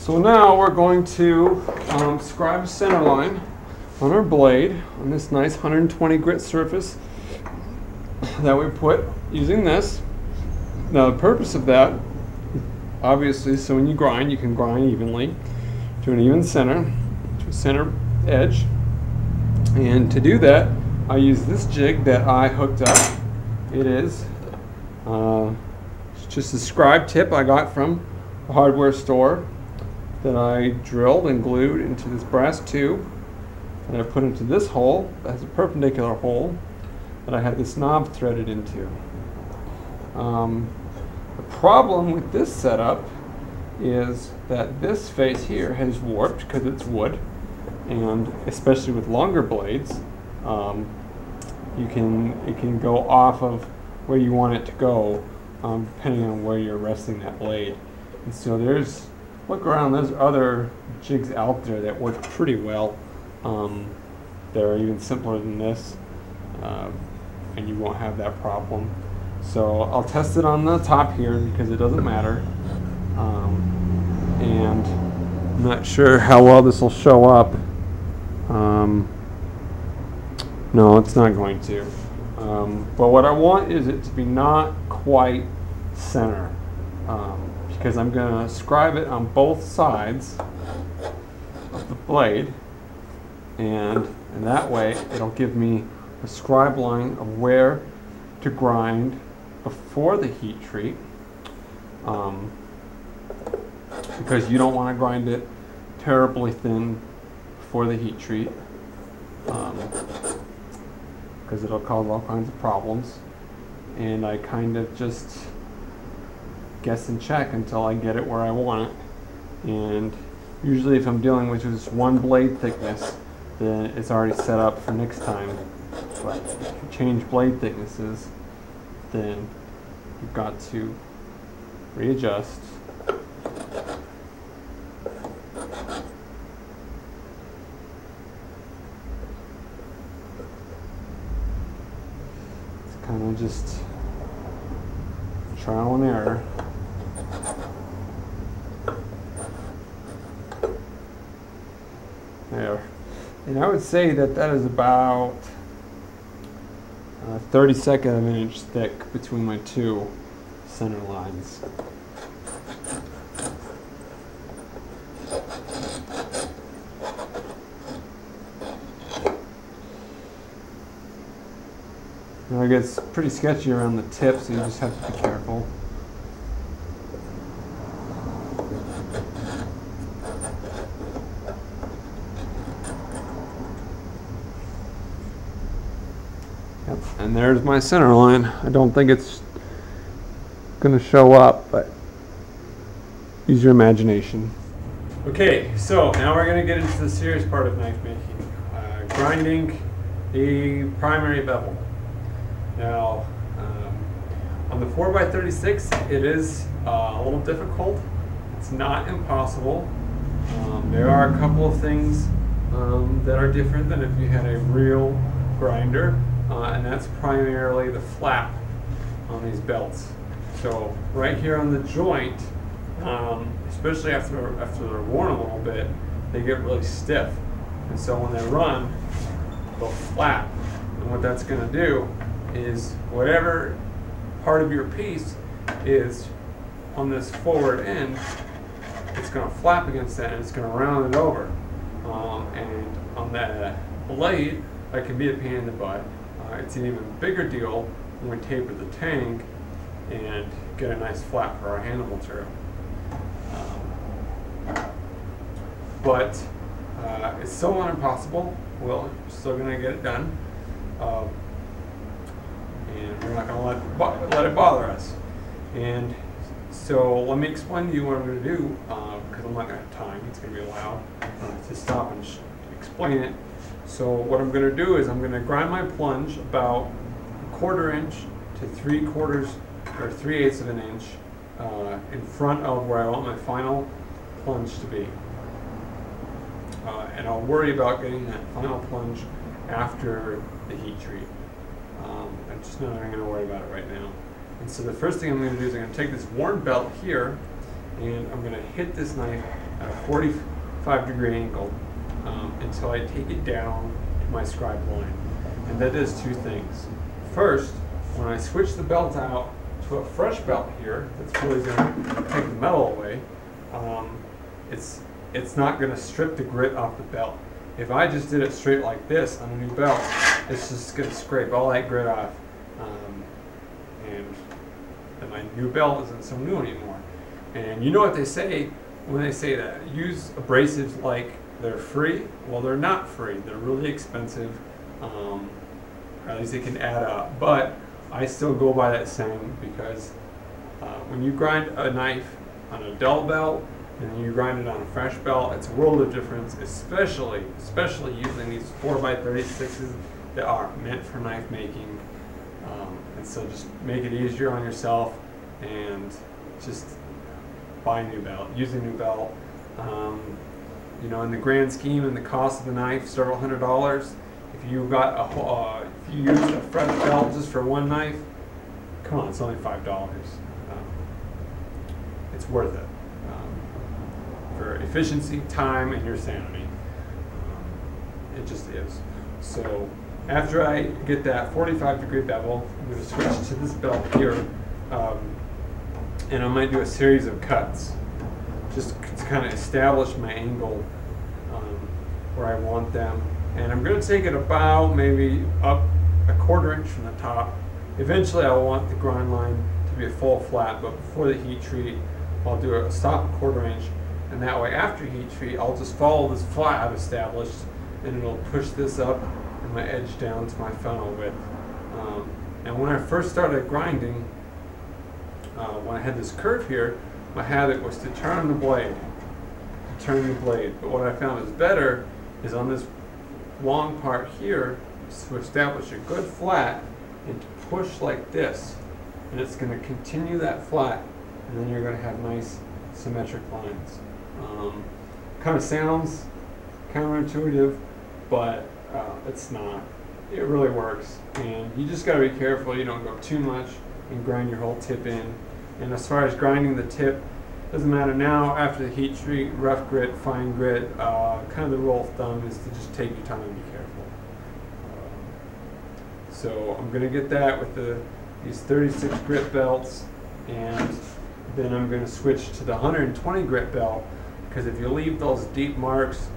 So now we're going to scribe a center line on our blade on this nice 120 grit surface that we put using this. Now the purpose of that, obviously, so when you grind, you can grind evenly to an even center, to a center edge. And to do that, I use this jig that I hooked up. It is just a scribe tip I got from a hardware store that I drilled and glued into this brass tube, and I put into this hole that has a perpendicular hole that I had this knob threaded into. The problem with this setup is that this face here has warped because it's wood, and especially with longer blades, it can go off of where you want it to go, depending on where you're resting that blade. And so look around, there's other jigs out there that work pretty well. They're even simpler than this, and you won't have that problem. So I'll test it on the top here because it doesn't matter. And I'm not sure how well this will show up. No, it's not going to. But what I want is it to be not quite center, because I'm going to scribe it on both sides of the blade, and that way it'll give me a scribe line of where to grind before the heat treat, because you don't want to grind it terribly thin before the heat treat, because it'll cause all kinds of problems. And I kind of just guess and check until I get it where I want it. And usually if I'm dealing with just one blade thickness, then it's already set up for next time. But if you change blade thicknesses, then you've got to readjust. It's kind of just trial and error. There. And I would say that is about 1/32 of an inch thick between my two center lines. Now it gets pretty sketchy around the tip, so you just have to be careful. Yep, and there's my center line. I don't think it's going to show up, but use your imagination. Okay, so now we're going to get into the serious part of knife making, grinding the primary bevel. Now, on the 4x36, it is a little difficult. It's not impossible. There are a couple of things that are different than if you had a real grinder, and that's primarily the flap on these belts. So right here on the joint, especially after they're worn a little bit, they get really stiff. And so when they run, they'll flap. And what that's going to do is whatever part of your piece is on this forward end, it's going to flap against that and it's going to round it over. And on that blade, that can be a pain in the butt. It's an even bigger deal when we taper the tank and get a nice flap for our handle material. But it's still not impossible. We're still going to get it done. And we're not going to let it bother us. And so let me explain to you what I'm going to do, because I'm not going to have time. It's going to be loud to stop and explain it. So what I'm going to do is I'm going to grind my plunge about 1/4 inch to 3/4 or 3/8 of an inch in front of where I want my final plunge to be. And I'll worry about getting that final plunge after the heat treat. I'm just not going to worry about it right now. And so the first thing I'm going to do is I'm going to take this worn belt here, and I'm going to hit this knife at a 45-degree angle until I take it down to my scribe line. And that does two things. First, when I switch the belt out to a fresh belt here, that's really going to take the metal away, it's not going to strip the grit off the belt. If I just did it straight like this on a new belt, it's just going to scrape all that grit off. And then my new belt isn't so new anymore. And you know what they say when they say that? Use abrasives like they're free. Well, they're not free. They're really expensive. Or at least they can add up. But I still go by that saying because when you grind a knife on a dull belt and you grind it on a fresh belt, it's a world of difference, especially using these 4x36s that are meant for knife making. And so just make it easier on yourself and just buy a new belt, use a new belt. You know, in the grand scheme and the cost of the knife, several $100s. If you got if you used a fresh belt just for one knife, come on, it's only $5. It's worth it for efficiency, time, and your sanity. It just is. So after I get that 45-degree bevel, I'm going to switch to this belt here, and I might do a series of cuts just to kind of establish my angle where I want them. And I'm going to take it about maybe up a 1/4 inch from the top. Eventually I want the grind line to be a full flat, but before the heat treat I'll do a stop 1/4 inch, and that way after heat treat I'll just follow this flat I've established, and it'll push this up and my edge down to my funnel width. And when I first started grinding, when I had this curve here, my habit was to turn the blade. But what I found is better is on this long part here is to establish a good flat and to push like this, and it's going to continue that flat, and then you're going to have nice symmetric lines. Kind of sounds counterintuitive, but it's not. It really works, and you just got to be careful you don't go too much and grind your whole tip in. And as far as grinding the tip, doesn't matter now after the heat treat, rough grit, fine grit, kind of the rule of thumb is to just take your time and be careful. So I'm going to get that with these 36 grit belts, and then I'm going to switch to the 120 grit belt, because if you leave those deep marks,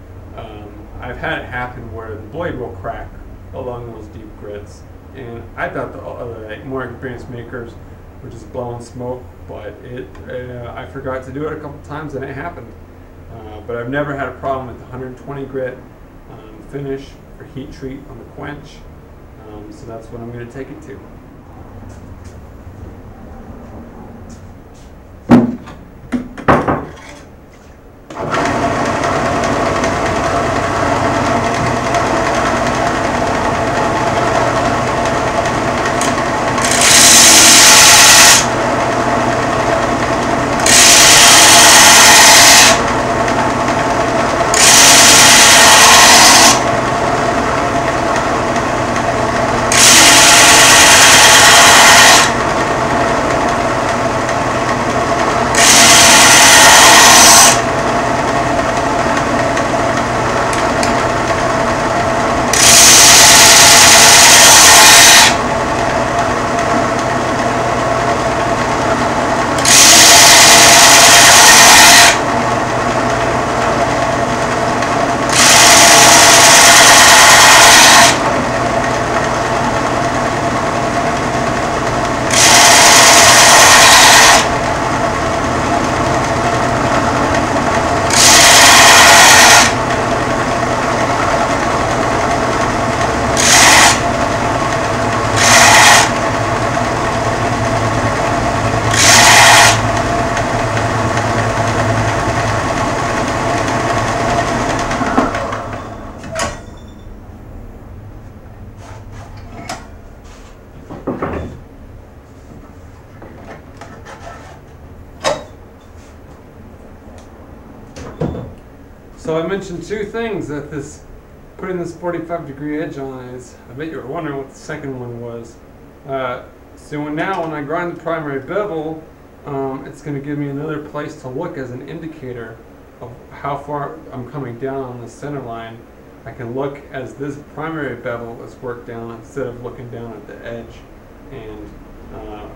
I've had it happen where the blade will crack along those deep grits. And I thought the more experienced makers were just blowing smoke, but I forgot to do it a couple times and it happened. But I've never had a problem with the 120 grit finish for heat treat on the quench. So that's what I'm going to take it to. So I mentioned two things that putting this 45-degree edge on is. I bet you were wondering what the second one was. So now when I grind the primary bevel, it's going to give me another place to look as an indicator of how far I'm coming down on the center line, I can look as this primary bevel is worked down instead of looking down at the edge. And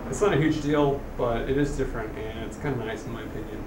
it's not a huge deal, but it is different, and it's kind of nice in my opinion.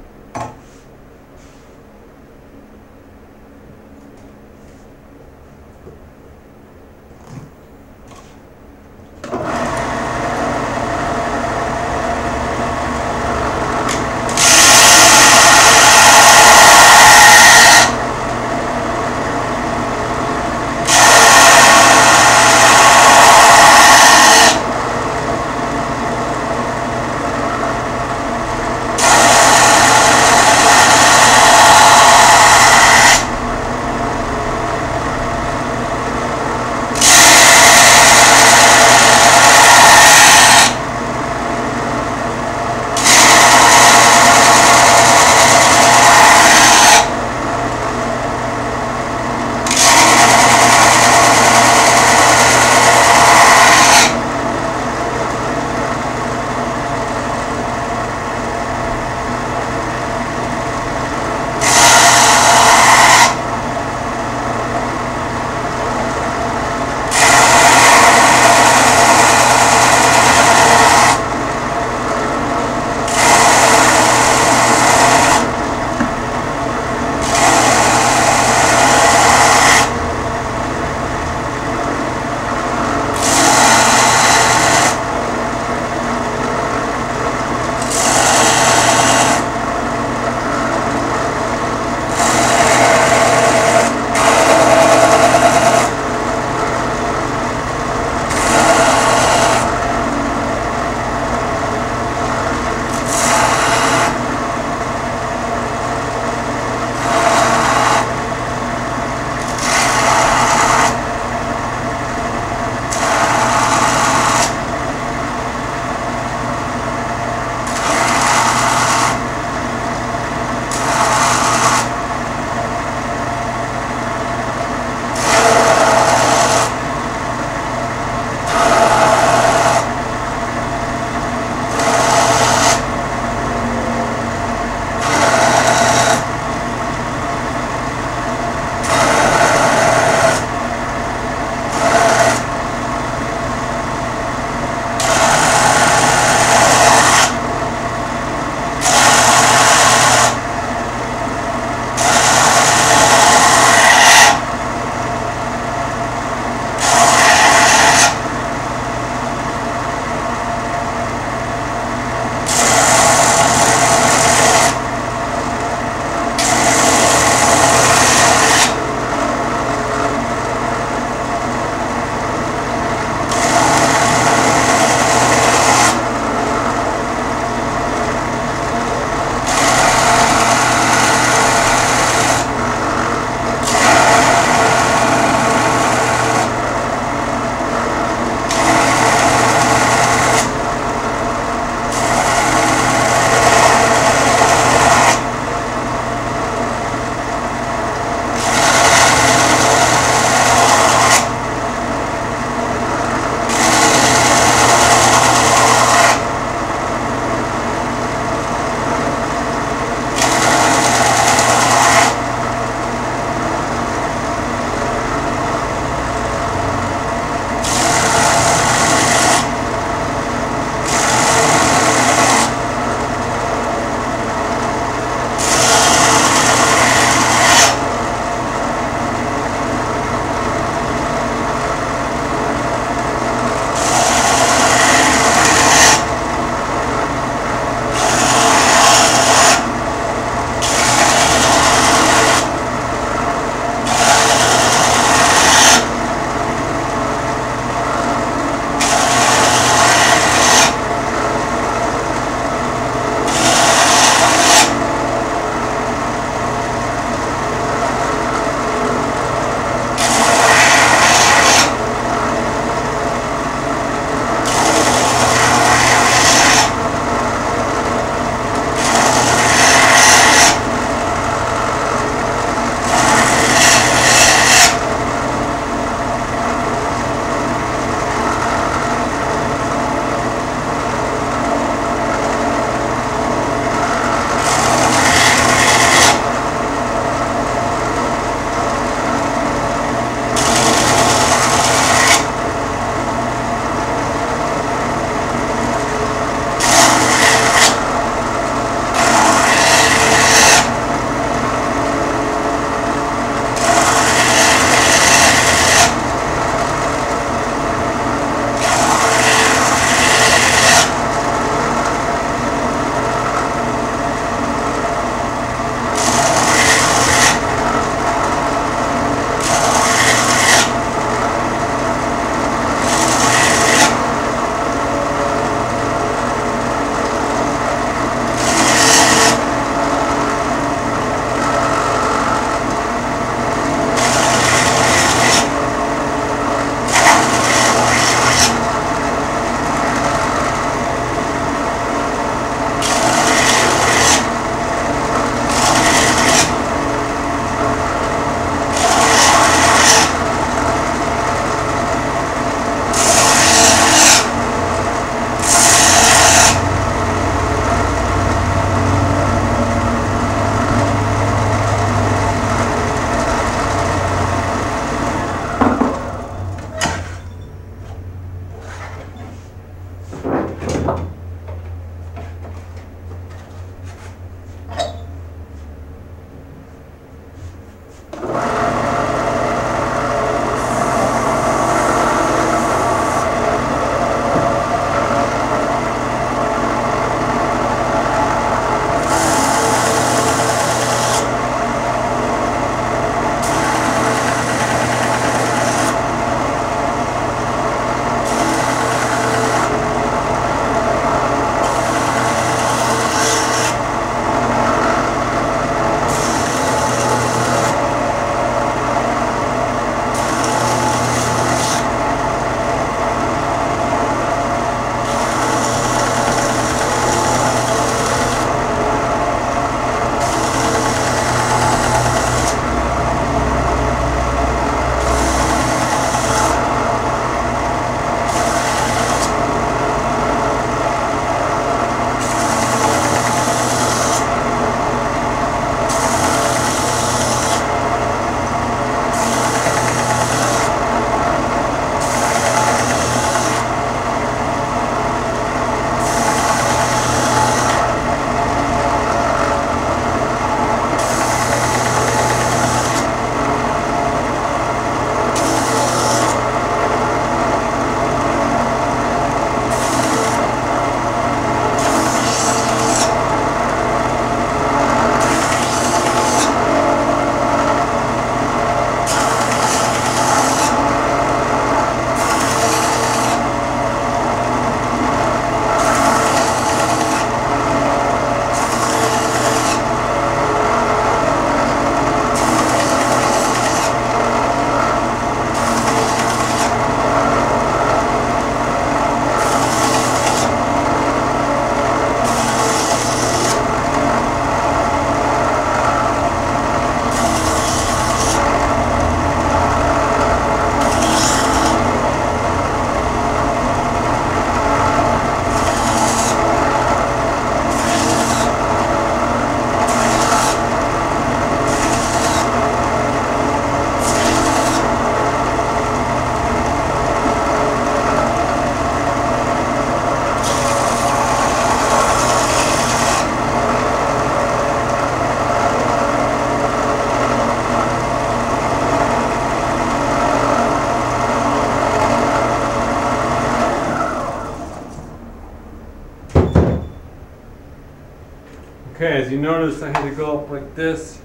as you notice, I had to go up like this.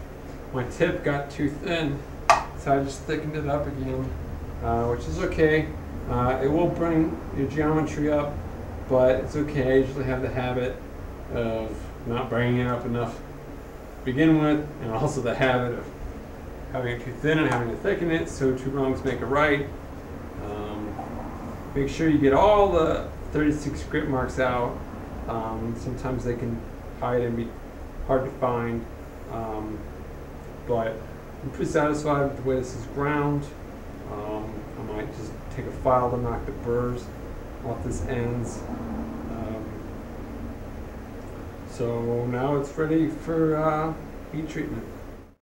My tip got too thin, so I just thickened it up again, which is okay. It will bring your geometry up, but it's okay. I usually have the habit of not bringing it up enough to begin with, and also the habit of having it too thin and having to thicken it, so two wrongs make a right. Make sure you get all the 36 grip marks out. Sometimes they can hide and be hard to find, but I'm pretty satisfied with the way this is ground. I might just take a file to knock the burrs off this ends. So now it's ready for heat treatment.